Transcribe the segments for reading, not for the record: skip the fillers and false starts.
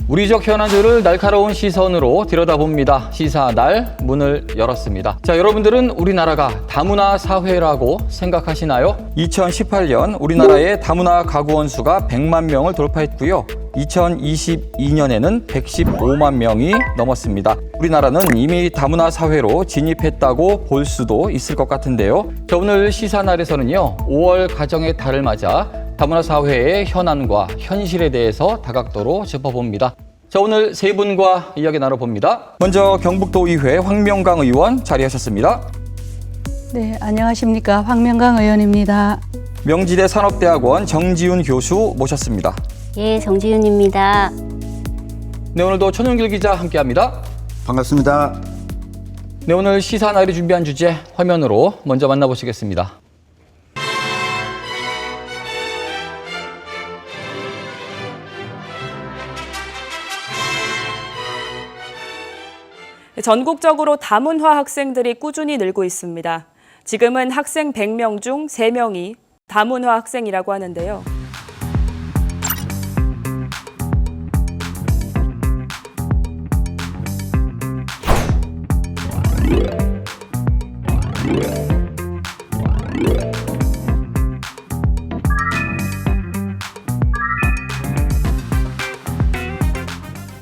우리적 현안들을 날카로운 시선으로 들여다봅니다. 시사날 문을 열었습니다. 자, 여러분들은 우리나라가 다문화 사회라고 생각하시나요? 2018년 우리나라의 다문화 가구원 수가 100만 명을 돌파했고요. 2022년에는 115만 명이 넘었습니다. 우리나라는 이미 다문화 사회로 진입했다고 볼 수도 있을 것 같은데요. 자, 오늘 시사날에서는요, 5월 가정의 달을 맞아 다문화 사회의 현안과 현실에 대해서 다각도로 짚어봅니다. 자, 오늘 세 분과 이야기 나눠봅니다. 먼저 경북도의회 황명강 의원 자리하셨습니다. 네, 안녕하십니까. 황명강 의원입니다. 명지대 산업대학원 정지윤 교수 모셨습니다. 예, 정지윤입니다. 네, 오늘도 천용길 기자 함께합니다. 반갑습니다. 네, 오늘 시사날이 준비한 주제 화면으로 먼저 만나보시겠습니다. 전국적으로 다문화 학생들이 꾸준히 늘고 있습니다. 지금은 학생 100명 중 3명이 다문화 학생이라고 하는데요.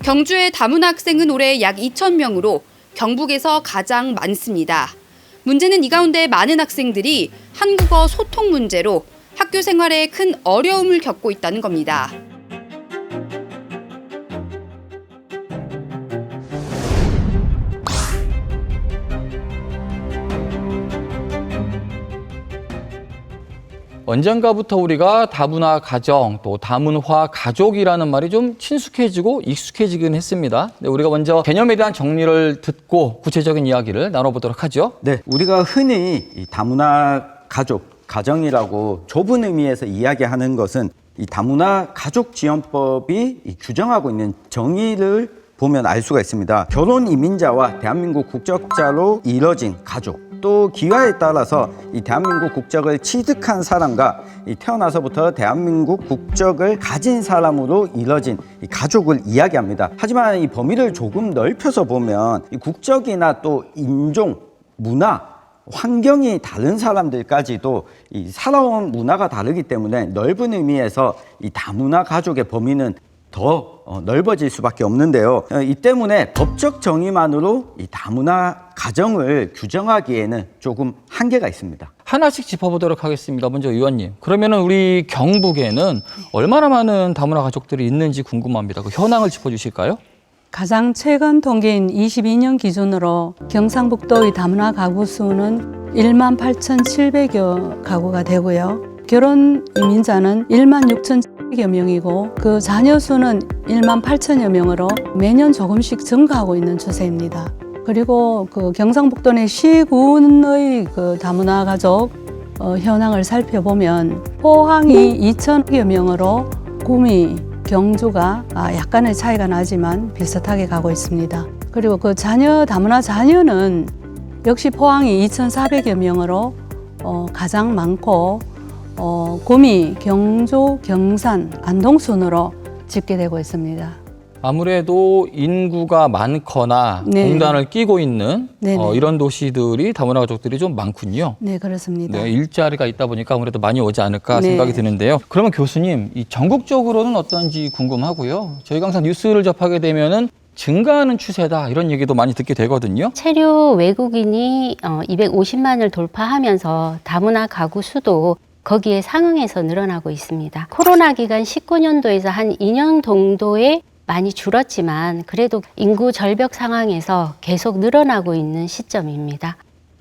경주의 다문화 학생은 올해 약 2,000명으로 경북에서 가장 많습니다. 문제는 이 가운데 많은 학생들이 한국어 소통 문제로 학교 생활에 큰 어려움을 겪고 있다는 겁니다. 언젠가부터 우리가 다문화 가정, 또 다문화 가족이라는 말이 좀 친숙해지고 익숙해지긴 했습니다. 네, 우리가 먼저 개념에 대한 정리를 듣고 구체적인 이야기를 나눠보도록 하죠. 네, 우리가 흔히 이 다문화 가족, 가정이라고 좁은 의미에서 이야기하는 것은 이 다문화 가족지원법이 규정하고 있는 정의를 보면 알 수가 있습니다. 결혼 이민자와 대한민국 국적자로 이뤄진 가족, 또 기화에 따라서 이 대한민국 국적을 취득한 사람과 이 태어나서부터 대한민국 국적을 가진 사람으로 이뤄진 이 가족을 이야기합니다. 하지만 이 범위를 조금 넓혀서 보면 이 국적이나 또 인종, 문화, 환경이 다른 사람들까지도 이 살아온 문화가 다르기 때문에 넓은 의미에서 이 다문화 가족의 범위는 더 넓어질 수밖에 없는데요. 이 때문에 법적 정의만으로 이 다문화 가정을 규정하기에는 조금 한계가 있습니다. 하나씩 짚어보도록 하겠습니다. 먼저 의원님, 그러면은 우리 경북에는 얼마나 많은 다문화 가족들이 있는지 궁금합니다. 그 현황을 짚어주실까요? 가장 최근 통계인 22년 기준으로 경상북도의 다문화 가구 수는 1만 8,700여 가구가 되고요. 결혼 이민자는 1만 6,700여 명이고 그 자녀 수는 1만 8천여 명으로 매년 조금씩 증가하고 있는 추세입니다. 그리고 그 경상북도 내 시군의 그 다문화 가족 현황을 살펴보면 포항이 2,000여 명으로 구미, 경주가 약간의 차이가 나지만 비슷하게 가고 있습니다. 그리고 그 다문화 자녀는 역시 포항이 2,400여 명으로 가장 많고 구미, 경주, 경산, 안동 순으로 집계되고 있습니다. 아무래도 인구가 많거나 네. 공단을 끼고 있는 네네. 이런 도시들이 다문화 가족들이 좀 많군요. 네, 그렇습니다. 네, 일자리가 있다 보니까 아무래도 많이 오지 않을까 네. 생각이 드는데요. 그러면 교수님, 이 전국적으로는 어떤지 궁금하고요. 저희가 항상 뉴스를 접하게 되면은 증가하는 추세다 이런 얘기도 많이 듣게 되거든요. 체류 외국인이 250만을 돌파하면서 다문화 가구 수도 거기에 상응해서 늘어나고 있습니다. 코로나 기간 19년도에서 한 2년 정도에 많이 줄었지만 그래도 인구 절벽 상황에서 계속 늘어나고 있는 시점입니다.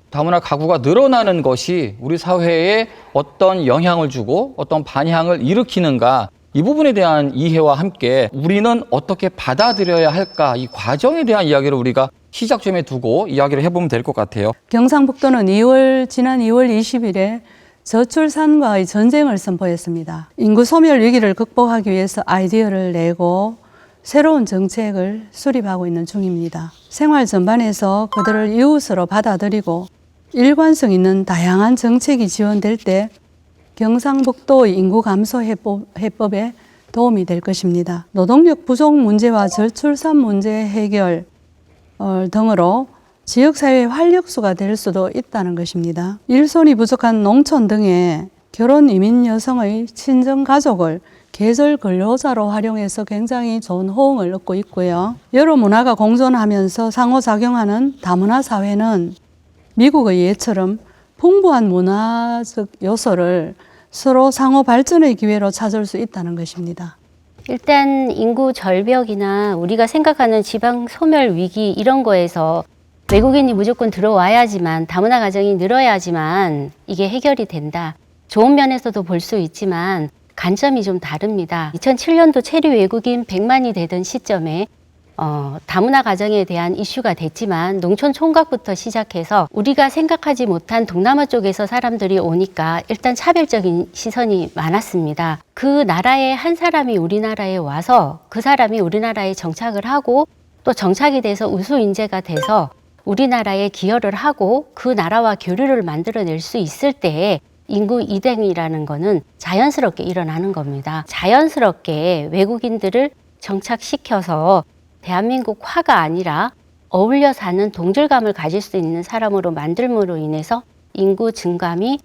다문화 가구가 늘어나는 것이 우리 사회에 어떤 영향을 주고 어떤 반향을 일으키는가, 이 부분에 대한 이해와 함께 우리는 어떻게 받아들여야 할까, 이 과정에 대한 이야기를 우리가 시작점에 두고 이야기를 해보면 될 것 같아요. 경상북도는 지난 2월 20일에 저출산과의 전쟁을 선포했습니다. 인구 소멸 위기를 극복하기 위해서 아이디어를 내고 새로운 정책을 수립하고 있는 중입니다. 생활 전반에서 그들을 이웃으로 받아들이고 일관성 있는 다양한 정책이 지원될 때 경상북도의 인구 감소 해법에 도움이 될 것입니다. 노동력 부족 문제와 저출산 문제 해결 등으로 지역사회의 활력소가 될 수도 있다는 것입니다. 일손이 부족한 농촌 등에 결혼 이민 여성의 친정 가족을 계절 근로자로 활용해서 굉장히 좋은 호응을 얻고 있고요. 여러 문화가 공존하면서 상호작용하는 다문화 사회는 미국의 예처럼 풍부한 문화적 요소를 서로 상호 발전의 기회로 찾을 수 있다는 것입니다. 일단 인구 절벽이나 우리가 생각하는 지방 소멸 위기 이런 거에서 외국인이 무조건 들어와야지만 다문화 가정이 늘어야지만 이게 해결이 된다. 좋은 면에서도 볼 수 있지만 관점이 좀 다릅니다. 2007년도 체류 외국인 100만이 되던 시점에 다문화 가정에 대한 이슈가 됐지만 농촌 총각부터 시작해서 우리가 생각하지 못한 동남아 쪽에서 사람들이 오니까 일단 차별적인 시선이 많았습니다. 그 나라의 한 사람이 우리나라에 와서 그 사람이 우리나라에 정착을 하고 또 정착이 돼서 우수 인재가 돼서 우리나라에 기여를 하고 그 나라와 교류를 만들어낼 수 있을 때에 인구 이동이라는 거는 자연스럽게 일어나는 겁니다. 자연스럽게 외국인들을 정착시켜서 대한민국화가 아니라 어울려 사는 동질감을 가질 수 있는 사람으로 만들므로 인해서 인구 증감이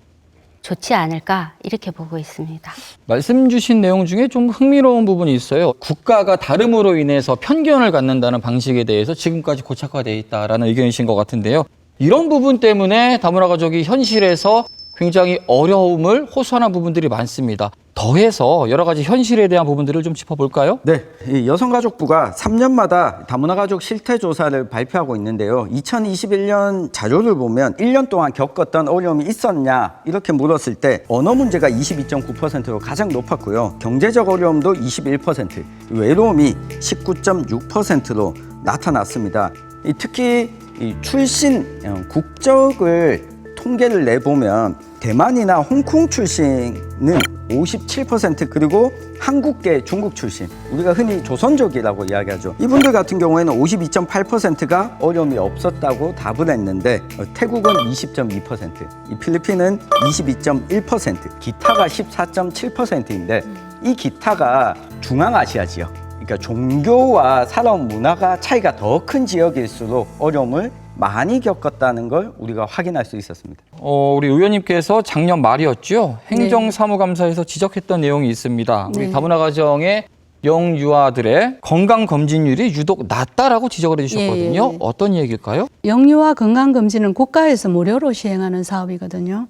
좋지 않을까 이렇게 보고 있습니다. 말씀 주신 내용 중에 좀 흥미로운 부분이 있어요. 국가가 다름으로 인해서 편견을 갖는다는 방식에 대해서 지금까지 고착화되어 있다라는 의견이신 것 같은데요. 이런 부분 때문에 다문화 가족이 현실에서 굉장히 어려움을 호소하는 부분들이 많습니다. 더해서 여러 가지 현실에 대한 부분들을 좀 짚어볼까요? 네, 이 여성가족부가 3년마다 다문화 가족 실태 조사를 발표하고 있는데요. 2021년 자료를 보면 1년 동안 겪었던 어려움이 있었냐 이렇게 물었을 때 언어 문제가 22.9%로 가장 높았고요. 경제적 어려움도 21%, 외로움이 19.6%로 나타났습니다. 특히 이 출신 국적을 통계를 내보면 대만이나 홍콩 출신은 57% 그리고 한국계 중국 출신, 우리가 흔히 조선족이라고 이야기하죠. 이분들 같은 경우에는 52.8%가 어려움이 없었다고 답을 했는데 태국은 20.2%, 이 필리핀은 22.1%, 기타가 14.7%인데 이 기타가 중앙아시아 지역, 그러니까 종교와 살아온 문화가 차이가 더 큰 지역일수록 어려움을 많이 겪었다는 걸 우리가 확인할 수 있었습니다. 우리 의원님께서 작년 말이었죠. 행정사무감사에서 지적했던 내용이 있습니다. 우리 네. 다문화 가정의 영유아들의 건강검진율이 유독 낮다라고 지적을 해주셨거든요. 예. 어떤 얘기일까요? 영유아 건강검진은 국가에서 무료로 시행하는 사업이거든요.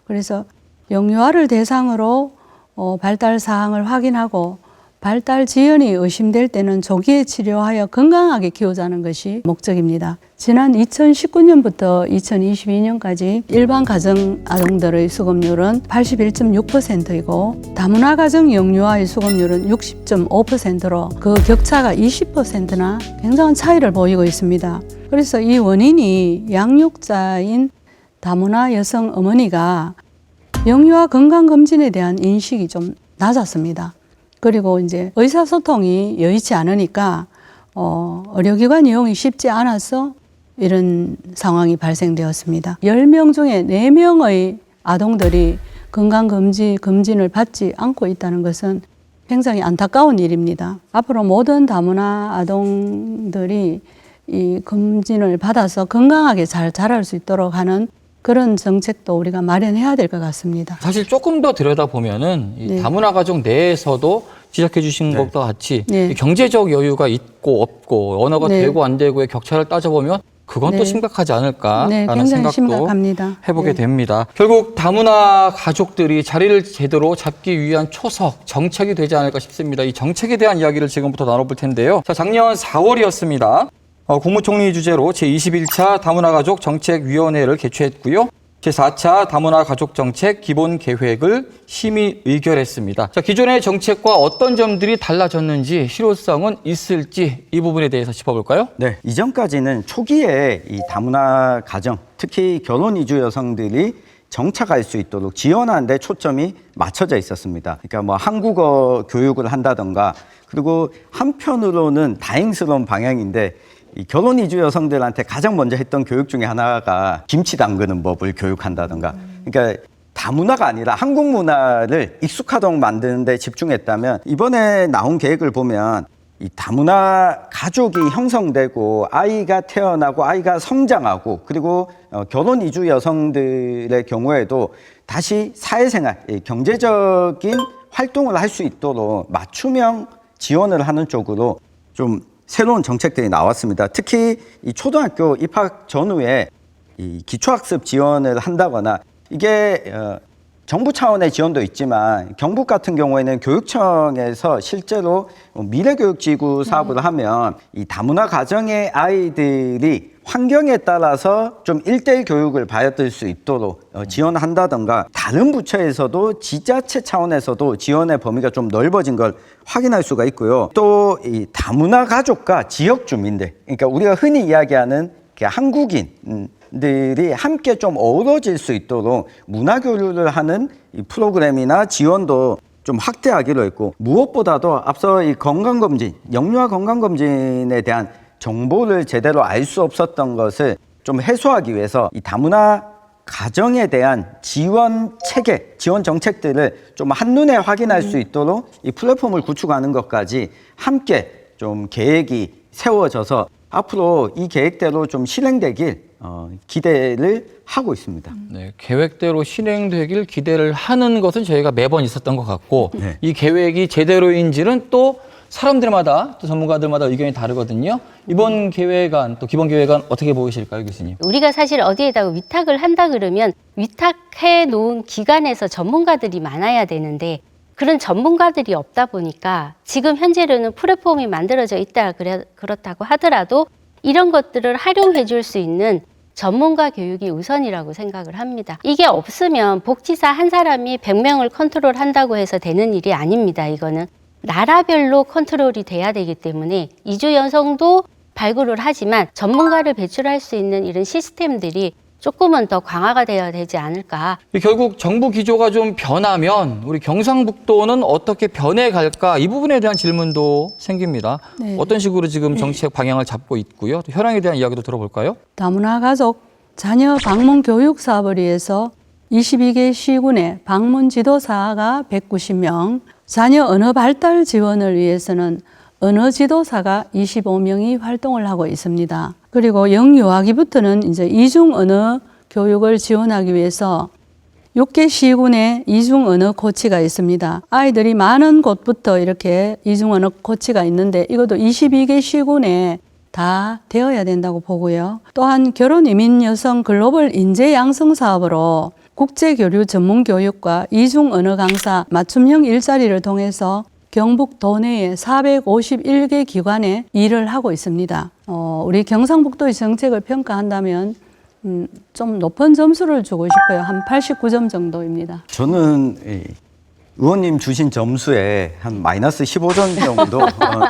그래서 영유아를 대상으로 발달 사항을 확인하고 발달 지연이 의심될 때는 조기에 치료하여 건강하게 키우자는 것이 목적입니다. 지난 2019년부터 2022년까지 일반 가정 아동들의 수급률은 81.6%이고 다문화 가정 영유아의 수급률은 60.5%로 그 격차가 20%나 굉장한 차이를 보이고 있습니다. 그래서 이 원인이 양육자인 다문화 여성 어머니가 영유아 건강검진에 대한 인식이 좀 낮았습니다. 그리고 이제 의사소통이 여의치 않으니까 의료기관 이용이 쉽지 않아서 이런 상황이 발생되었습니다. 10명 중에 4명의 아동들이 건강검진을 받지 않고 있다는 것은 굉장히 안타까운 일입니다. 앞으로 모든 다문화 아동들이 이 검진을 받아서 건강하게 잘 자랄 수 있도록 하는 그런 정책도 우리가 마련해야 될 것 같습니다. 사실 조금 더 들여다보면은 이 네. 다문화 가정 내에서도 지적해 주신 네. 것과 같이 네. 이 경제적 여유가 있고 없고 언어가 네. 되고 안 되고의 격차를 따져보면 그건 또 네. 심각하지 네, 않을까라는 굉장히 생각도 심각합니다. 해보게 네. 됩니다. 결국 다문화 가족들이 자리를 제대로 잡기 위한 초석, 정책이 되지 않을까 싶습니다. 이 정책에 대한 이야기를 지금부터 나눠볼 텐데요. 자, 작년 4월이었습니다. 국무총리 주재로 제21차 다문화 가족 정책위원회를 개최했고요. 제4차 다문화 가족 정책 기본 계획을 심의 의결했습니다. 자, 기존의 정책과 어떤 점들이 달라졌는지 실효성은 있을지 이 부분에 대해서 짚어볼까요? 네, 이전까지는 초기에 이 다문화 가정, 특히 결혼 이주 여성들이 정착할 수 있도록 지원하는 데 초점이 맞춰져 있었습니다. 그러니까 뭐 한국어 교육을 한다던가, 그리고 한편으로는 다행스러운 방향인데 이 결혼 이주 여성들한테 가장 먼저 했던 교육 중에 하나가 김치 담그는 법을 교육한다던가. 그러니까 다문화가 아니라 한국 문화를 익숙하도록 만드는 데 집중했다면 이번에 나온 계획을 보면 이 다문화 가족이 형성되고 아이가 태어나고 아이가 성장하고 그리고 결혼 이주 여성들의 경우에도 다시 사회생활, 경제적인 활동을 할 수 있도록 맞춤형 지원을 하는 쪽으로 좀 새로운 정책들이 나왔습니다. 특히 이 초등학교 입학 전후에 이 기초학습 지원을 한다거나 이게 정부 차원의 지원도 있지만 경북 같은 경우에는 교육청에서 실제로 미래교육지구 사업을 하면 이 다문화 가정의 아이들이 환경에 따라서 좀 1:1 교육을 받을 수 있도록 지원한다던가 다른 부처에서도 지자체 차원에서도 지원의 범위가 좀 넓어진 걸 확인할 수가 있고요. 또 이 다문화 가족과 지역 주민들, 그러니까 우리가 흔히 이야기하는 한국인들이 함께 좀 어우러질 수 있도록 문화교류를 하는 이 프로그램이나 지원도 좀 확대하기로 했고, 무엇보다도 앞서 이 건강검진, 영유아 건강검진에 대한 정보를 제대로 알 수 없었던 것을 좀 해소하기 위해서 이 다문화 가정에 대한 지원 체계, 지원 정책들을 좀 한눈에 확인할 수 있도록 이 플랫폼을 구축하는 것까지 함께 좀 계획이 세워져서 앞으로 이 계획대로 좀 실행되길 기대를 하고 있습니다. 네, 계획대로 실행되길 기대를 하는 것은 저희가 매번 있었던 것 같고 네. 이 계획이 제대로인지는 또 사람들마다 또 전문가들마다 의견이 다르거든요. 이번 계획안 또 기본 계획안 어떻게 보이실까요, 교수님? 우리가 사실 어디에다가 위탁을 한다 그러면 위탁해 놓은 기관에서 전문가들이 많아야 되는데 그런 전문가들이 없다 보니까 지금 현재로는 플랫폼이 만들어져 있다 그렇다고 하더라도 이런 것들을 활용해 줄 수 있는 전문가 교육이 우선이라고 생각을 합니다. 이게 없으면 복지사 한 사람이 100명을 컨트롤한다고 해서 되는 일이 아닙니다. 이거는 나라별로 컨트롤이 돼야 되기 때문에 이주 여성도 발굴을 하지만 전문가를 배출할 수 있는 이런 시스템들이 조금은 더 강화가 되어야 되지 않을까. 결국 정부 기조가 좀 변하면 우리 경상북도는 어떻게 변해갈까 이 부분에 대한 질문도 생깁니다. 네. 어떤 식으로 지금 정책 방향을 잡고 있고요. 또 현황에 대한 이야기도 들어볼까요? 다문화 가족 자녀 방문 교육 사업을 위해서 22개 시군에 방문 지도사가 190명, 자녀 언어 발달 지원을 위해서는 언어 지도사가 25명이 활동을 하고 있습니다. 그리고 영유아기부터는 이제 이중 언어 교육을 지원하기 위해서 6개 시군에 이중 언어 코치가 있습니다. 아이들이 많은 곳부터 이렇게 이중 언어 코치가 있는데 이것도 22개 시군에 다 되어야 된다고 보고요. 또한 결혼 이민 여성 글로벌 인재 양성 사업으로 국제 교류 전문 교육과 이중 언어 강사 맞춤형 일자리를 통해서 경북 도내에 451개 기관에 일을 하고 있습니다. 우리 경상북도의 정책을 평가한다면 좀 높은 점수를 주고 싶어요. 한 89점 정도입니다. 저는 의원님 주신 점수에 한 마이너스 15점 정도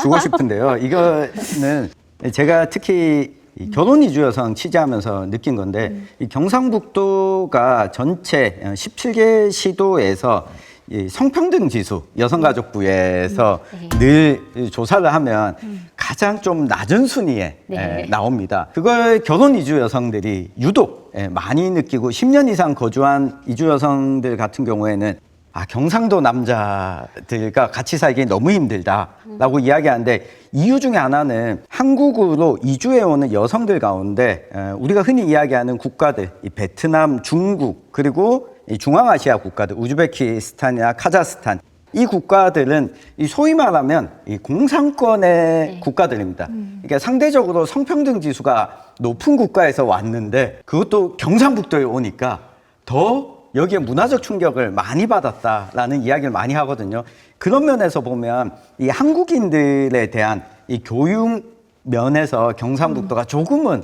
주고 싶은데요. 이거는 제가 특히 결혼 이주 여성 취재하면서 느낀 건데 이 경상북도가 전체 17개 시도에서 이 성평등 지수 여성가족부에서 늘 조사를 하면 가장 좀 낮은 순위에 네. 나옵니다. 그걸 결혼 이주 여성들이 유독 많이 느끼고 10년 이상 거주한 이주 여성들 같은 경우에는 경상도 남자들과 같이 살기 너무 힘들다라고 이야기하는데 이유 중에 하나는 한국으로 이주해오는 여성들 가운데 우리가 흔히 이야기하는 국가들, 이 베트남, 중국 그리고 이 중앙아시아 국가들, 우즈베키스탄이나 카자흐스탄 이 국가들은 이 소위 말하면 이 공산권의 국가들입니다. 그러니까 상대적으로 성평등 지수가 높은 국가에서 왔는데 그것도 경상북도에 오니까 더 여기에 문화적 충격을 많이 받았다라는 이야기를 많이 하거든요. 그런 면에서 보면 이 한국인들에 대한 이 교육 면에서 경상북도가 조금은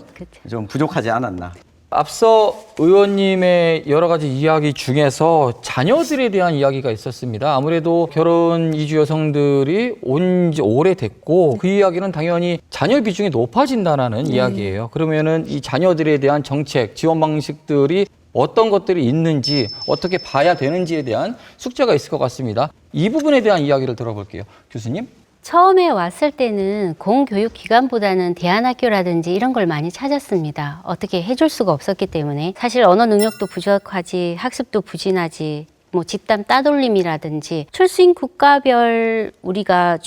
좀 부족하지 않았나. 앞서 의원님의 여러 가지 이야기 중에서 자녀들에 대한 이야기가 있었습니다. 아무래도 결혼 이주 여성들이 온 지 오래됐고 그 이야기는 당연히 자녀 비중이 높아진다는 이야기예요. 그러면은 이 자녀들에 대한 정책, 지원 방식들이 어떤 것들이 있는지 어떻게 봐야 되는지에 대한 숙제가 있을 것 같습니다. 이 부분에 대한 이야기를 들어볼게요. 교수님. 처음에 왔을 때는 공교육기관보다는 대안학교라든지 이런 걸 많이 찾았습니다. 어떻게 해줄 수가 없었기 때문에. 사실 언어 능력도 부족하지, 학습도 부진하지, 뭐 집단 따돌림이라든지 출신 국가별 우리가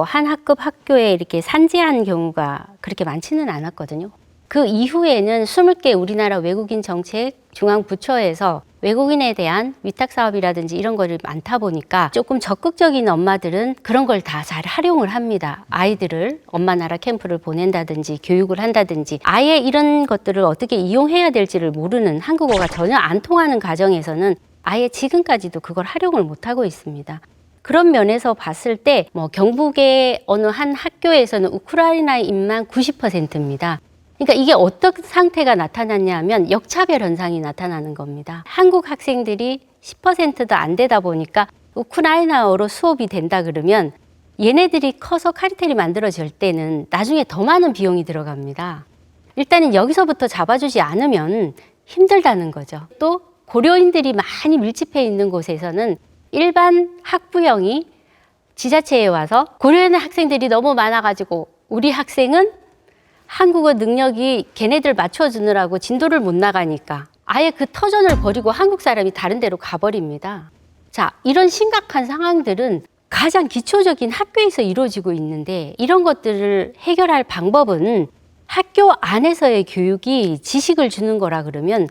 한 학급 학교에 이렇게 산재한 경우가 그렇게 많지는 않았거든요. 그 이후에는 20개 우리나라 외국인 정책 중앙부처에서 외국인에 대한 위탁 사업이라든지 이런 거를 많다 보니까 조금 적극적인 엄마들은 그런 걸 다 잘 활용을 합니다. 아이들을 엄마 나라 캠프를 보낸다든지 교육을 한다든지 아예 이런 것들을 어떻게 이용해야 될지를 모르는 한국어가 전혀 안 통하는 가정에서는 아예 지금까지도 그걸 활용을 못하고 있습니다. 그런 면에서 봤을 때 경북의 어느 한 학교에서는 우크라이나인만 90%입니다. 그러니까 이게 어떤 상태가 나타났냐 하면 역차별 현상이 나타나는 겁니다. 한국 학생들이 10%도 안 되다 보니까 우크라이나어로 수업이 된다 그러면 얘네들이 커서 카리텔이 만들어질 때는 나중에 더 많은 비용이 들어갑니다. 일단은 여기서부터 잡아주지 않으면 힘들다는 거죠. 또 고려인들이 많이 밀집해 있는 곳에서는 일반 학부형이 지자체에 와서 고려인 학생들이 너무 많아가지고 우리 학생은 한국어 능력이 걔네들 맞춰주느라고 진도를 못 나가니까 아예 그 터전을 버리고 한국 사람이 다른 데로 가버립니다. 자, 이런 심각한 상황들은 가장 기초적인 학교에서 이루어지고 있는데 이런 것들을 해결할 방법은 학교 안에서의 교육이 지식을 주는 거라 그러면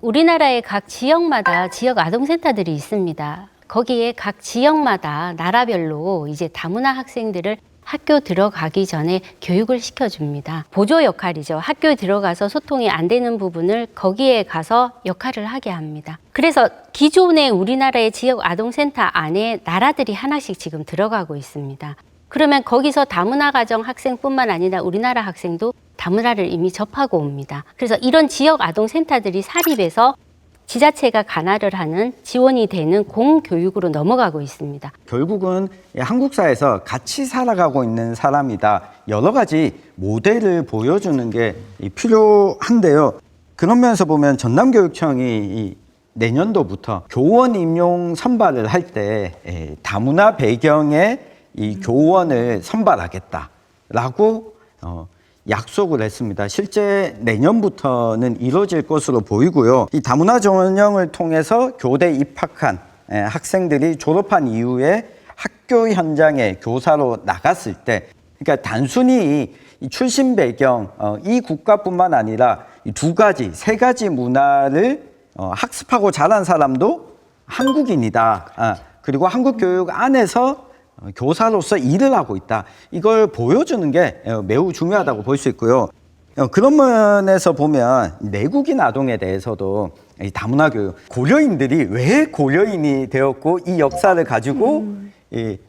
우리나라의 각 지역마다 지역 아동센터들이 있습니다. 거기에 각 지역마다 나라별로 이제 다문화 학생들을 학교 들어가기 전에 교육을 시켜줍니다. 보조 역할이죠. 학교에 들어가서 소통이 안 되는 부분을 거기에 가서 역할을 하게 합니다. 그래서 기존의 우리나라의 지역 아동센터 안에 나라들이 하나씩 지금 들어가고 있습니다. 그러면 거기서 다문화 가정 학생뿐만 아니라 우리나라 학생도 다문화를 이미 접하고 옵니다. 그래서 이런 지역 아동센터들이 사립해서 지자체가 관할을 하는 지원이 되는 공교육으로 넘어가고 있습니다. 결국은 한국 사회에서 같이 살아가고 있는 사람이다. 여러 가지 모델을 보여주는 게 필요한데요. 그런 면에서 보면 전남교육청이 내년도부터 교원 임용 선발을 할 때 다문화 배경의 이 교원을 선발하겠다라고 약속을 했습니다. 실제 내년부터는 이루어질 것으로 보이고요. 이 다문화 전형을 통해서 교대 입학한 학생들이 졸업한 이후에 학교 현장에 교사로 나갔을 때, 그러니까 단순히 이 출신 배경, 이 국가뿐만 아니라 이 두 가지, 세 가지 문화를 학습하고 자란 사람도 한국인이다. 그리고 한국 교육 안에서 교사로서 일을 하고 있다. 이걸 보여주는 게 매우 중요하다고 볼 수 있고요. 그런 면에서 보면 내국인 아동에 대해서도 이 다문화 교육, 고려인들이 왜 고려인이 되었고 이 역사를 가지고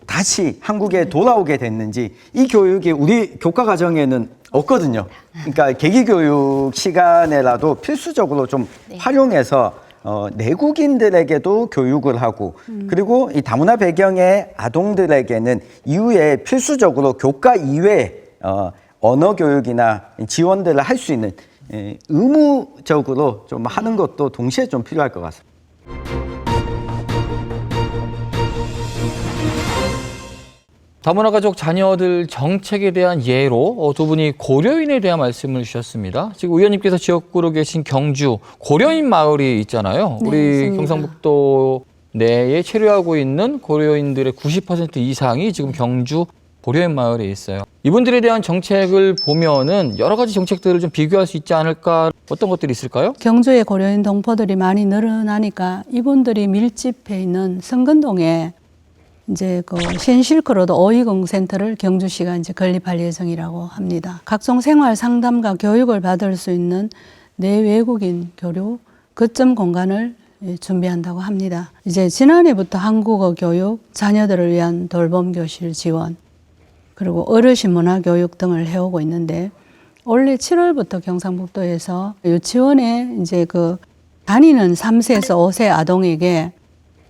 다시 한국에 돌아오게 됐는지 이 교육이 우리 교과 과정에는 없거든요. 그러니까 계기교육 시간에라도 필수적으로 좀 활용해서 내국인들에게도 교육을 하고 그리고 이 다문화 배경의 아동들에게는 이후에 필수적으로 교과 이외에 언어 교육이나 지원들을 할 수 있는 의무적으로 좀 하는 것도 동시에 좀 필요할 것 같습니다. 다문화 가족 자녀들 정책에 대한 예로 두 분이 고려인에 대한 말씀을 주셨습니다. 지금 의원님께서 지역구로 계신 경주 고려인 마을이 있잖아요. 네, 우리 있습니다. 경상북도 내에 체류하고 있는 고려인들의 90% 이상이 지금 경주 고려인 마을에 있어요. 이분들에 대한 정책을 보면은 여러 가지 정책들을 좀 비교할 수 있지 않을까? 어떤 것들이 있을까요? 경주에 고려인 동포들이 많이 늘어나니까 이분들이 밀집해 있는 성근동에 이제 그 신실크로드 어이공센터를 경주시가 이제 건립할 예정이라고 합니다. 각종 생활 상담과 교육을 받을 수 있는 내외국인 교류 거점 공간을 준비한다고 합니다. 이제 지난해부터 한국어 교육, 자녀들을 위한 돌봄 교실 지원, 그리고 어르신 문화 교육 등을 해오고 있는데 올해 7월부터 경상북도에서 유치원에 이제 그 다니는 3세에서 5세 아동에게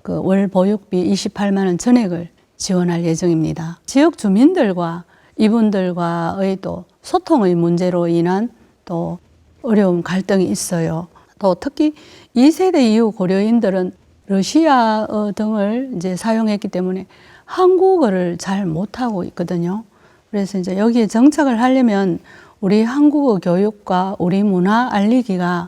그 월 보육비 28만 원 전액을 지원할 예정입니다. 지역 주민들과 이분들과의 또 소통의 문제로 인한 또 어려움, 갈등이 있어요. 또 특히 2세대 이후 고려인들은 러시아어 등을 이제 사용했기 때문에 한국어를 잘 못하고 있거든요. 그래서 이제 여기에 정착을 하려면 우리 한국어 교육과 우리 문화 알리기가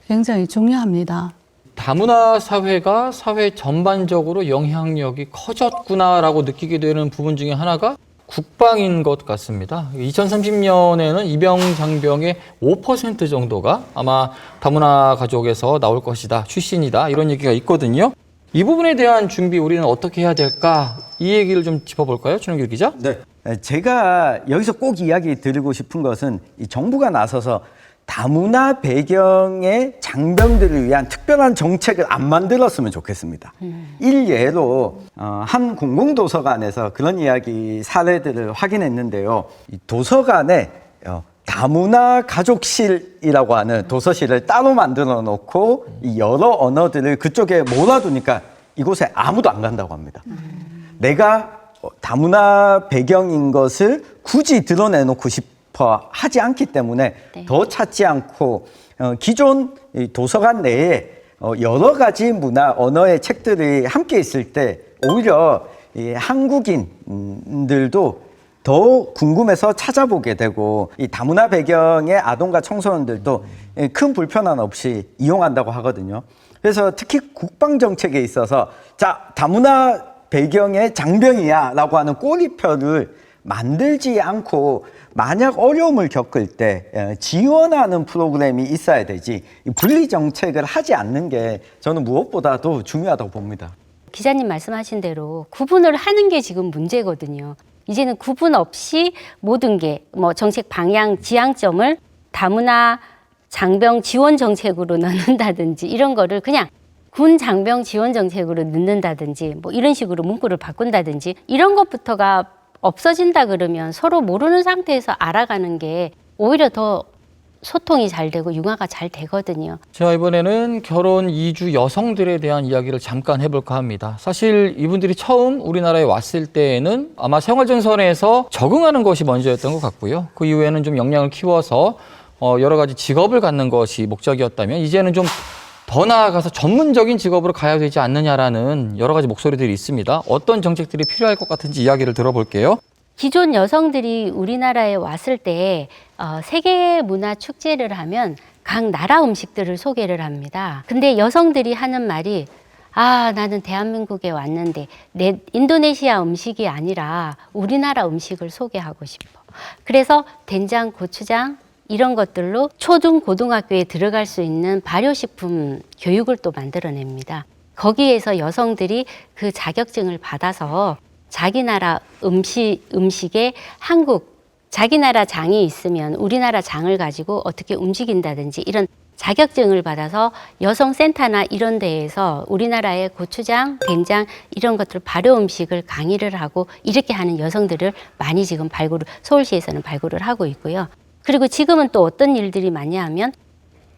굉장히 중요합니다. 다문화 사회가 사회 전반적으로 영향력이 커졌구나라고 느끼게 되는 부분 중에 하나가 국방인 것 같습니다. 2030년에는 입영장병의 5% 정도가 아마 다문화 가족에서 나올 것이다, 출신이다, 이런 얘기가 있거든요. 이 부분에 대한 준비 우리는 어떻게 해야 될까? 이 얘기를 좀 짚어볼까요, 최능길 기자? 네. 제가 여기서 꼭 이야기 드리고 싶은 것은 이 정부가 나서서 다문화 배경의 장병들을 위한 특별한 정책을 안 만들었으면 좋겠습니다. 일예로 한 공공도서관에서 그런 이야기 사례들을 확인했는데요. 이 도서관에 다문화 가족실이라고 하는 도서실을 따로 만들어 놓고 이 여러 언어들을 그쪽에 몰아두니까 이곳에 아무도 안 간다고 합니다. 내가 다문화 배경인 것을 굳이 드러내놓고 싶어 하지 않기 때문에 네. 더 찾지 않고 기존 이 도서관 내에 여러 가지 문화, 언어의 책들이 함께 있을 때 오히려 이 한국인들도 더 궁금해서 찾아보게 되고 이 다문화 배경의 아동과 청소년들도 큰 불편함 없이 이용한다고 하거든요. 그래서 특히 국방 정책에 있어서 자, 다문화 배경의 장병이야 라고 하는 꼬리표를 만들지 않고 만약 어려움을 겪을 때 지원하는 프로그램이 있어야 되지 분리 정책을 하지 않는 게 저는 무엇보다도 중요하다고 봅니다. 기자님 말씀하신 대로 구분을 하는 게 지금 문제거든요. 이제는 구분 없이 모든 게 뭐 정책 방향, 지향점을 다문화 장병 지원 정책으로 넣는다든지 이런 거를 그냥 군 장병 지원 정책으로 넣는다든지 뭐 이런 식으로 문구를 바꾼다든지 이런 것부터가 없어진다 그러면 서로 모르는 상태에서 알아가는 게 오히려 더 소통이 잘 되고 융화가 잘 되거든요. 자, 이번에는 결혼 이주 여성들에 대한 이야기를 잠깐 해볼까 합니다. 사실 이분들이 처음 우리나라에 왔을 때에는 아마 생활전선에서 적응하는 것이 먼저였던 것 같고요. 그 이후에는 좀 역량을 키워서 여러 가지 직업을 갖는 것이 목적이었다면 이제는 좀 더 나아가서 전문적인 직업으로 가야 되지 않느냐라는 여러 가지 목소리들이 있습니다. 어떤 정책들이 필요할 것 같은지 이야기를 들어볼게요. 기존 여성들이 우리나라에 왔을 때 세계 문화 축제를 하면 각 나라 음식들을 소개를 합니다. 근데 여성들이 하는 말이 나는 대한민국에 왔는데 내 인도네시아 음식이 아니라 우리나라 음식을 소개하고 싶어. 그래서 된장, 고추장 이런 것들로 초중 고등학교에 들어갈 수 있는 발효식품 교육을 또 만들어냅니다. 거기에서 여성들이 그 자격증을 받아서 자기 나라 음식에 자기 나라 장이 있으면 우리나라 장을 가지고 어떻게 움직인다든지 이런 자격증을 받아서 여성센터나 이런 데에서 우리나라의 고추장, 된장 이런 것들 발효 음식을 강의를 하고 이렇게 하는 여성들을 많이 지금 서울시에서는 발굴을 하고 있고요. 그리고 지금은 또 어떤 일들이 많냐 하면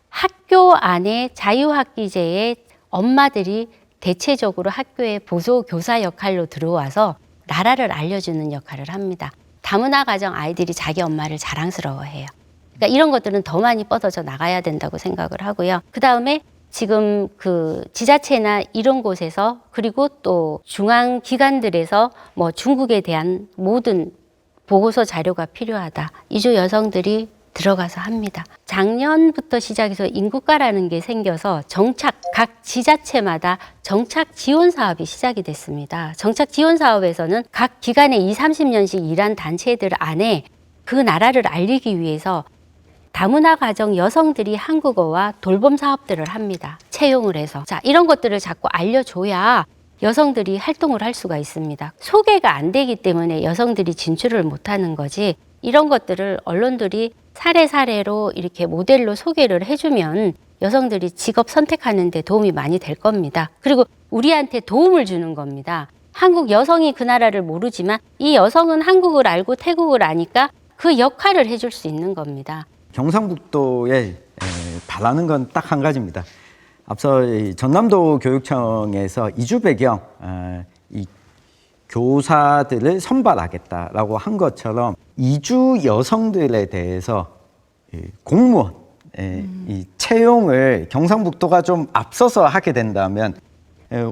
학교 안에 자유학기제에 엄마들이 대체적으로 학교의 보조교사 역할로 들어와서 나라를 알려주는 역할을 합니다. 다문화 가정 아이들이 자기 엄마를 자랑스러워해요. 그러니까 이런 것들은 더 많이 뻗어져 나가야 된다고 생각을 하고요. 그다음에 지금 그 지자체나 이런 곳에서 그리고 또 중앙기관들에서 뭐 중국에 대한 모든 보고서 자료가 필요하다. 이주 여성들이 들어가서 합니다. 작년부터 시작해서 인구과라는 게 생겨서 각 지자체마다 정착 지원 사업이 시작이 됐습니다. 정착 지원 사업에서는 각 기간에 20-30년씩 일한 단체들 안에 그 나라를 알리기 위해서 다문화 가정 여성들이 한국어와 돌봄 사업들을 합니다. 채용을 해서. 자, 이런 것들을 자꾸 알려줘야 여성들이 활동을 할 수가 있습니다. 소개가 안 되기 때문에 여성들이 진출을 못하는 거지 이런 것들을 언론들이 사례로 이렇게 모델로 소개를 해주면 여성들이 직업 선택하는 데 도움이 많이 될 겁니다. 그리고 우리한테 도움을 주는 겁니다. 한국 여성이 그 나라를 모르지만 이 여성은 한국을 알고 태국을 아니까 그 역할을 해줄 수 있는 겁니다. 경상북도에 바라는 건 딱 한 가지입니다. 앞서 전남도 교육청에서 이주 배경 이 교사들을 선발하겠다라고 한 것처럼 이주 여성들에 대해서 공무원 이 채용을 경상북도가 좀 앞서서 하게 된다면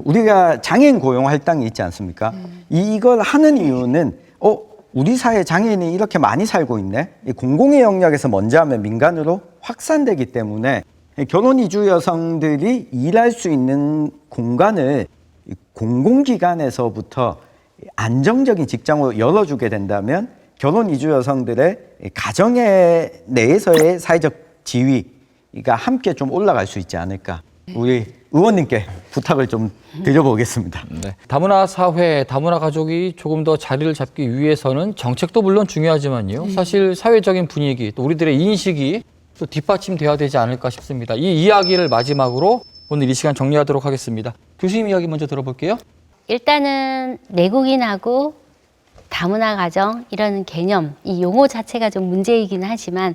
우리가 장애인 고용 할당이 있지 않습니까? 이걸 하는 이유는 우리 사회 장애인이 이렇게 많이 살고 있네. 이 공공의 영역에서 먼저 하면 민간으로 확산되기 때문에 결혼 이주 여성들이 일할 수 있는 공간을 공공기관에서부터 안정적인 직장으로 열어주게 된다면 결혼 이주 여성들의 가정의 내에서의 사회적 지위가 함께 좀 올라갈 수 있지 않을까. 우리 의원님께 부탁을 좀 드려보겠습니다. 네. 다문화 사회, 다문화 가족이 조금 더 자리를 잡기 위해서는 정책도 물론 중요하지만요. 사실 사회적인 분위기, 또 우리들의 인식이 또 뒷받침돼야 되지 않을까 싶습니다. 이 이야기를 마지막으로 오늘 이 시간 정리하도록 하겠습니다. 교수님 이야기 먼저 들어볼게요. 일단은 내국인하고 다문화 가정 이런 개념, 이 용어 자체가 좀 문제이긴 하지만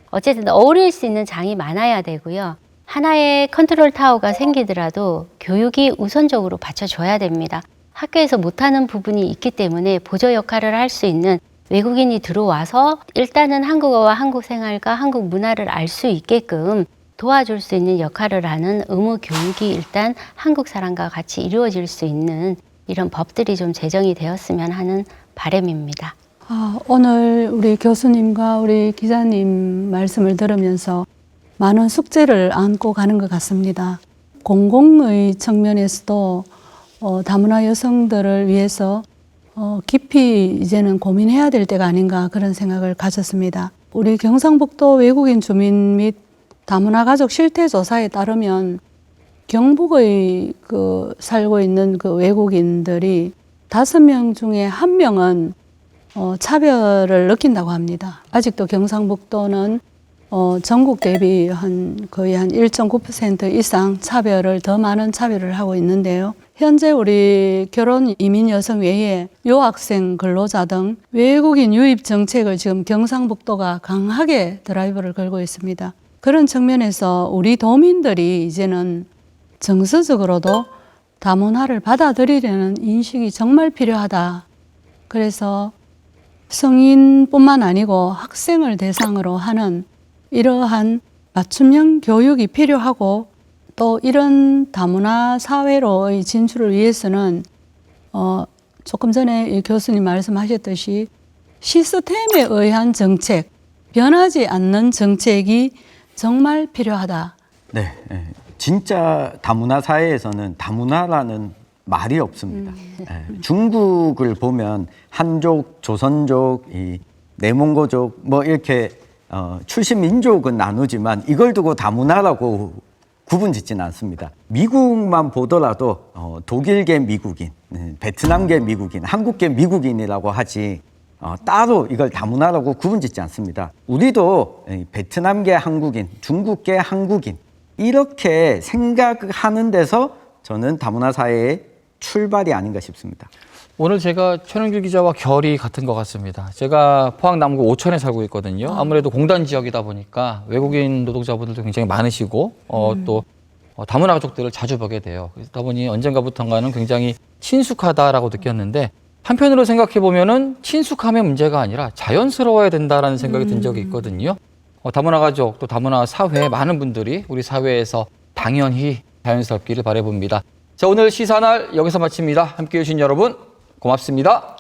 어쨌든 어울릴 수 있는 장이 많아야 되고요. 하나의 컨트롤 타워가 생기더라도 교육이 우선적으로 받쳐줘야 됩니다. 학교에서 못하는 부분이 있기 때문에 보조 역할을 할 수 있는 외국인이 들어와서 일단은 한국어와 한국 생활과 한국 문화를 알 수 있게끔 도와줄 수 있는 역할을 하는 의무 교육이 일단 한국 사람과 같이 이루어질 수 있는 이런 법들이 좀 제정이 되었으면 하는 바람입니다. 오늘 우리 교수님과 우리 기자님 말씀을 들으면서 많은 숙제를 안고 가는 것 같습니다. 공공의 측면에서도 다문화 여성들을 위해서 깊이 이제는 고민해야 될 때가 아닌가 그런 생각을 가졌습니다. 우리 경상북도 외국인 주민 및 다문화 가족 실태 조사에 따르면 경북의 살고 있는 그 외국인들이 5명 중에 1명은 차별을 느낀다고 합니다. 아직도 경상북도는 전국 대비 거의 한 1.9% 이상 더 많은 차별을 하고 있는데요. 현재 우리 결혼 이민 여성 외에 유학생 근로자 등 외국인 유입 정책을 지금 경상북도가 강하게 드라이브를 걸고 있습니다. 그런 측면에서 우리 도민들이 이제는 정서적으로도 다문화를 받아들이려는 인식이 정말 필요하다. 그래서 성인뿐만 아니고 학생을 대상으로 하는 이러한 맞춤형 교육이 필요하고 또 이런 다문화 사회로의 진출을 위해서는 조금 전에 교수님 말씀하셨듯이 시스템에 의한 정책, 변하지 않는 정책이 정말 필요하다. 네, 진짜 다문화 사회에서는 다문화라는 말이 없습니다. 중국을 보면 한족, 조선족, 내몽고족 뭐 이렇게 출신 민족은 나누지만 이걸 두고 다문화라고 구분짓지는 않습니다. 미국만 보더라도 독일계 미국인, 베트남계 미국인, 한국계 미국인이라고 하지 따로 이걸 다문화라고 구분짓지 않습니다. 우리도 베트남계 한국인, 중국계 한국인 이렇게 생각하는 데서 저는 다문화 사회의 출발이 아닌가 싶습니다. 오늘 제가 최능규 기자와 결이 같은 것 같습니다. 제가 포항 남구 오천에 살고 있거든요. 아무래도 공단 지역이다 보니까 외국인 노동자분들도 굉장히 많으시고 또 다문화 가족들을 자주 보게 돼요. 그러다 보니 언젠가부터는 굉장히 친숙하다라고 느꼈는데 한편으로 생각해 보면은 친숙함의 문제가 아니라 자연스러워야 된다라는 생각이 든 적이 있거든요. 다문화 가족 또 다문화 사회 많은 분들이 우리 사회에서 당연히 자연스럽기를 바라봅니다. 자, 오늘 시사날 여기서 마칩니다. 함께해 주신 여러분 고맙습니다.